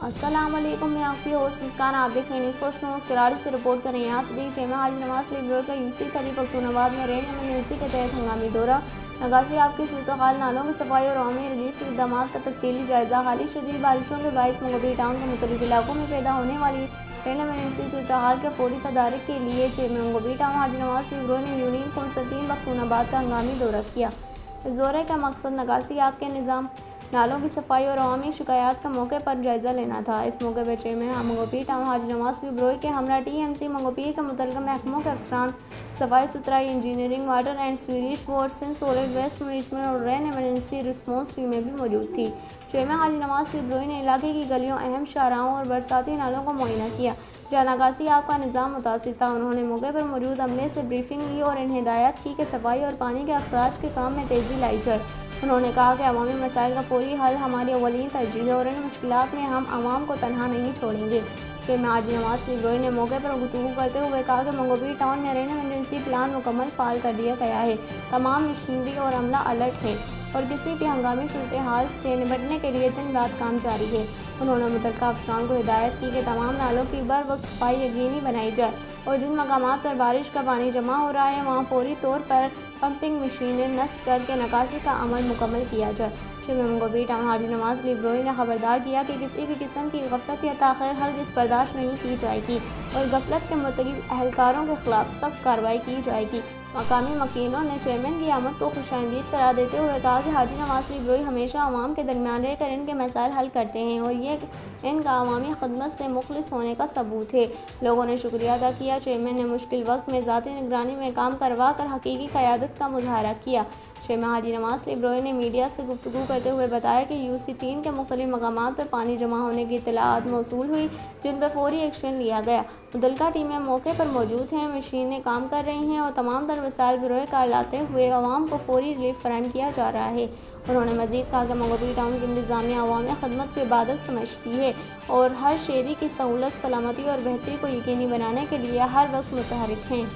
अस्सलाम वालेकुम, मैं आपकी होस्ट मुस्कान। आप देख रहे हैं न्यूज़ न्यूज़ कराची से रिपोर्ट कर रहे हैं। यहाँ सदीक चेयरमैन हाजी नवाज ब्यूरो का यूसी 3 पख्तूनाबाद में रेन एमरजेंसी के तहत हंगामी दौरा। नगासी आपकी सूरत हाल, नालों की सफाई और अवामी रिलीफ के इक़दाम का तफसीली जायज़ा। हाल ही शदीद बारिशों के बायस मंगोबी टाउन के मुख्तलिफ इलाकों में पैदा होने वाली रेन एमरजेंसी सूरत हाल के फौरी तदारक के लिए चेयरमैन मंगोबी टाउन हाजी नवाज ब्यूरो ने यूनियन कौंसिल 3 पख्तूनाबाद का हंगामी दौरा किया। इस दौरे का मकसद नगासी आपके निज़ाम, नालों की सफाई और अवामी शिकायत का मौके पर जायज़ा लेना था। इस मौके पर चेयरमैन मंगोपीर टाउन हाजी नवाज ब्यूरो के हमरा TMC मंगोपीर के मुतल्लिक़ महकमों के अफसरान, सफाई सुथराई, engineering, water and sewerage board, solid waste management और रेन एमरजेंसी रिस्पॉन्स टीमें भी मौजूद थी। चेयरमैन हाजी नवाज ब्यूरो ने इलाके की गलियों, अहम शाहराहों और बरसाती नालों का मुआयना किया जहाँ नगासी आपका निज़ाम मुतासिर था। उन्होंने मौके पर मौजूद अमले से ब्रीफिंग ली और इन्हें हिदायत की कि सफाई और पानी के अखराज के काम में तेज़ी लाई जाए। उन्होंने कहा कि अवामी मसाइल का फौरी हल हमारी अवलीन तरजीह है और इन मुश्किलात में हम आवाम को तनहा नहीं छोड़ेंगे। चेयरमैन हाजी नवाज ब्यूरो ने मौके पर गुफ्तगू करते हुए कहा कि मंगोपीर टाउन में रेन एमरजेंसी प्लान मुकम्मल फ़ाल कर दिया गया है। तमाम मशीनरी और अमला अलर्ट है और किसी भी हंगामी सूरत हाल से निपटने के लिए दिन रात काम जारी है। उन्होंने मुतल्लिक़ा अफसरान को हिदायत की कि तमाम नालों की बर वक्त सफाई यकीनी बनाई जाए और जिन मकामात पर बारिश का पानी जमा हो रहा है वहाँ फौरी तौर पर पंपिंग मशीनें नस्ब करके निकासी का अमल मुकम्मल किया जाए। चेयरमैन मंगोपीर टाउन हाजी नवाज ब्यूरो ने खबरदार किया कि किसी भी किस्म की गफलत या ताख़ीर हरगिज़ बर्दाश्त नहीं की जाएगी और गफलत के मुर्तकिब अहलकारों के खिलाफ सख्त कार्रवाई की जाएगी। मकामी वकीलों ने चेयरमैन की आमद को खुशाइंदीद करार देते हुए कहा कि हाजी नवाज ब्यूरो हमेशा अवाम के दरमियान रहकर इनके मसाइल हल करते हैं और ये इनका अवामी खदमत से मुखलिस होने का सबूत है। लोगों ने शुक्रिया अदा किया। चेयरमैन ने मुश्किल वक्त में ज़ाती निगरानी में काम करवा कर हकीकी क़यादत का मुजाहरा किया। चेयरमैन हाजी नवाज ब्यूरो ने मीडिया से गुफ्तगू करते हुए बताया कि UC 3 के मुख्तलिफ मकामात पर पानी जमा होने की इत्तलाआत मौसूल हुई जिन पर फौरी एक्शन लिया गया। मुतल्लिका टीमें मौके पर मौजूद हैं, मशीनें काम कर रही हैं और तमाम तर वसाइल ब्यूरो का लाते हुए आवाम को फौरी रिलीफ फराहम किया जा रहा है। उन्होंने मज़ीद कहा कि मंगोपीर टाउन की इंतज़ामिया अवामी खदमत को इबादत समझती है और हर शहरी की सहूलत, सलामती और बेहतरी को यकीनी बनाने के लिए हर वक्त मुतहरिक हैं।